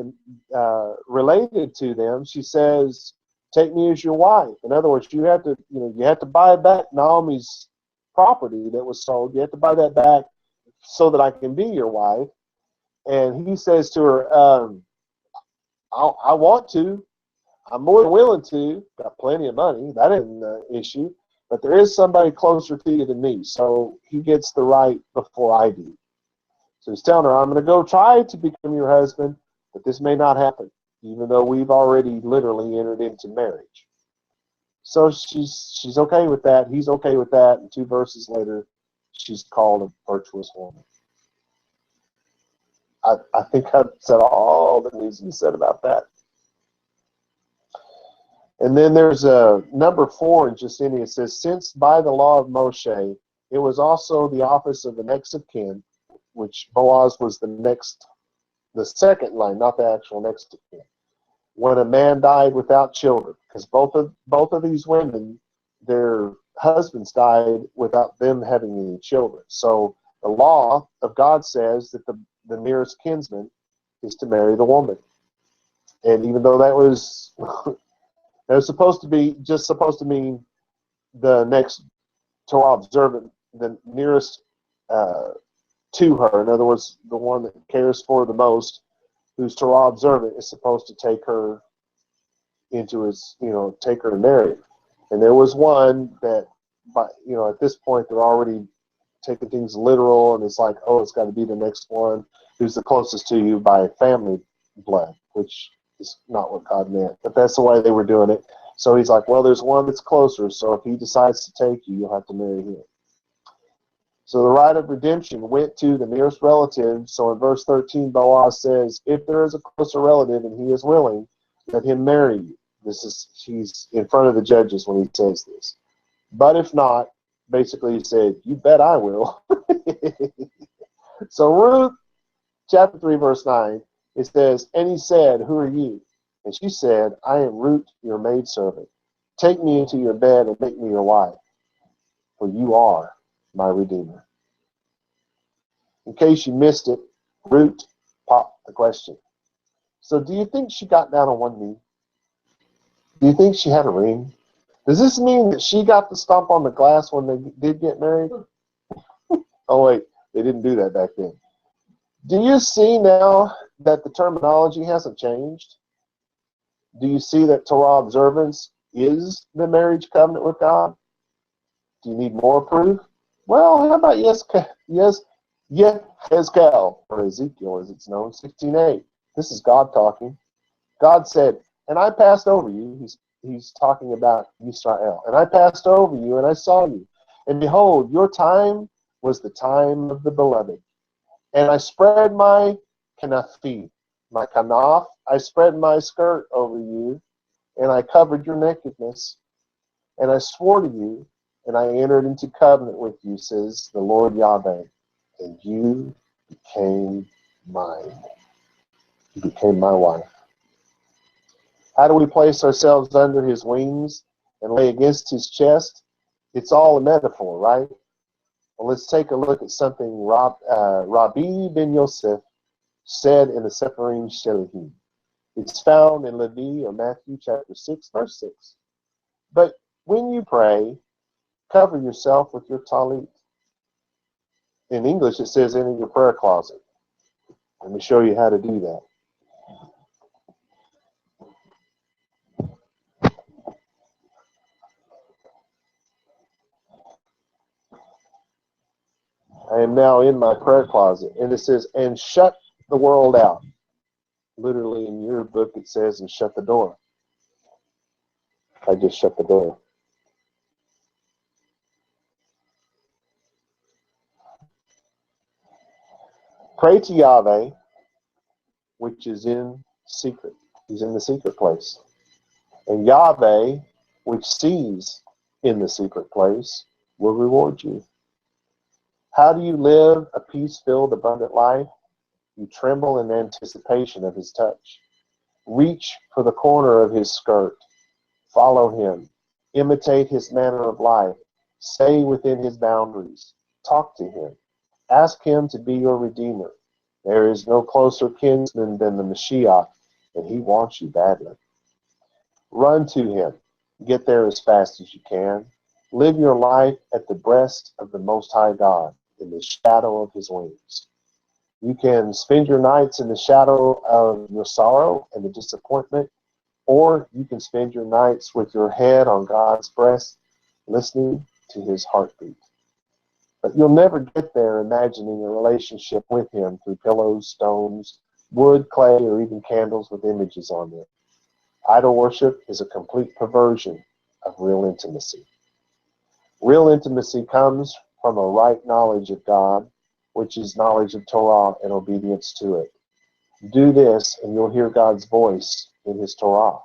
related to them, she says, "Take me as your wife." In other words, you have to buy back Naomi's property that was sold. You have to buy that back so that I can be your wife. And he says to her, I want to. I'm more than willing to. Got plenty of money. That isn't the issue. But there is somebody closer to you than me. So he gets the right before I do. So he's telling her, I'm going to go try to become your husband, but this may not happen, even though we've already literally entered into marriage. So she's okay with that. He's okay with that. And 2 verses later, she's called a virtuous woman. I think I've said all that needs to be said about that. And then there's number 4 in Justinian. It says, since by the law of Moshe, it was also the office of the next of kin, which Boaz was the second line, not the actual next of kin. When a man died without children, because both of these women, their husbands died without them having any children. So the law of God says that the nearest kinsman is to marry the woman. And even though that was supposed to mean the next Torah observant, the nearest to her. In other words, the one that cares for the most, who's Torah observant, is supposed to take her into his, take her to marry. And there was one that, at this point, they're already taking things literal, and it's like, oh, it's got to be the next one who's the closest to you by family blood, which is not what God meant. But that's the way they were doing it. So he's like, well, there's one that's closer, so if he decides to take you, you'll have to marry him. So the right of redemption went to the nearest relative. So in verse 13, Boaz says, if there is a closer relative and he is willing, let him marry you. He's in front of the judges when he says this. But if not, basically he said, you bet I will. So Ruth, chapter 3, verse 9, it says, and he said, who are you? And she said, I am Ruth, your maidservant. Take me into your bed and make me your wife, for you are my Redeemer. In case you missed it, Ruth popped the question. So do you think she got down on one knee? Do you think she had a ring? Does this mean that she got to stomp on the glass when they did get married? Oh, wait, they didn't do that back then. Do you see now that the terminology hasn't changed? Do you see that Torah observance is the marriage covenant with God? Do you need more proof? Well, how about Yehezkel, or Ezekiel as it's known, 16:8. This is God talking. God said, and I passed over you. He's talking about Israel. And I passed over you, and I saw you. And behold, your time was the time of the beloved. And I spread my kanafi, my kanaf, I spread my skirt over you, and I covered your nakedness. And I swore to you, and I entered into covenant with you, says the Lord Yahweh, and you became mine. You became my wife. How do we place ourselves under his wings and lay against his chest? It's all a metaphor, right? Well, let's take a look at something Rabbi ben Yosef said in the Sepharim Shelahim. It's found in Levi or Matthew chapter 6, verse 6. But when you pray, cover yourself with your talit. In English, it says in your prayer closet. Let me show you how to do that. I am now in my prayer closet. And it says, and shut the world out. Literally in your book it says, and shut the door. I just shut the door. Pray to Yahweh, which is in secret. He's in the secret place. And Yahweh, which sees in the secret place, will reward you. How do you live a peace-filled, abundant life? You tremble in anticipation of his touch. Reach for the corner of his skirt. Follow him. Imitate his manner of life. Stay within his boundaries. Talk to him. Ask him to be your Redeemer. There is no closer kinsman than the Mashiach, and he wants you badly. Run to him. Get there as fast as you can. Live your life at the breast of the Most High God, in the shadow of his wings. You can spend your nights in the shadow of your sorrow and the disappointment, or you can spend your nights with your head on God's breast, listening to his heartbeat. But you'll never get there imagining a relationship with him through pillows, stones, wood, clay, or even candles with images on them. Idol worship is a complete perversion of real intimacy. Real intimacy comes from a right knowledge of God, which is knowledge of Torah and obedience to it. Do this and you'll hear God's voice in his Torah.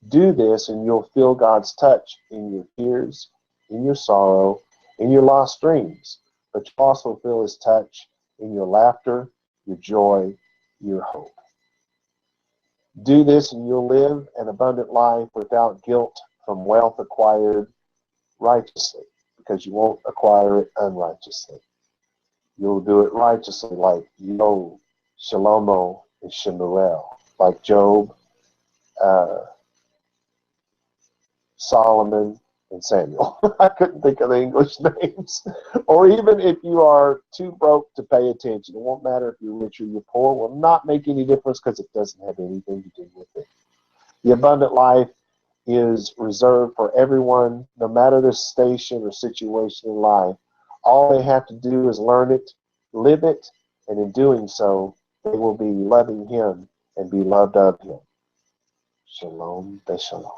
Do this and you'll feel God's touch in your tears, in your sorrow, in your lost dreams. But you also feel his touch in your laughter, your joy, your hope. Do this and you'll live an abundant life without guilt from wealth acquired righteously, because you won't acquire it unrighteously. You'll do it righteously like Job, Shlomo, and Shemuel, like Job, Solomon, and Samuel. I couldn't think of the English names. Or even if you are too broke to pay attention. It won't matter if you're rich or you're poor. It will not make any difference because it doesn't have anything to do with it. The abundant life is reserved for everyone, no matter their station or situation in life. All they have to do is learn it, live it, and in doing so, they will be loving him and be loved of him. Shalom, Beshalom.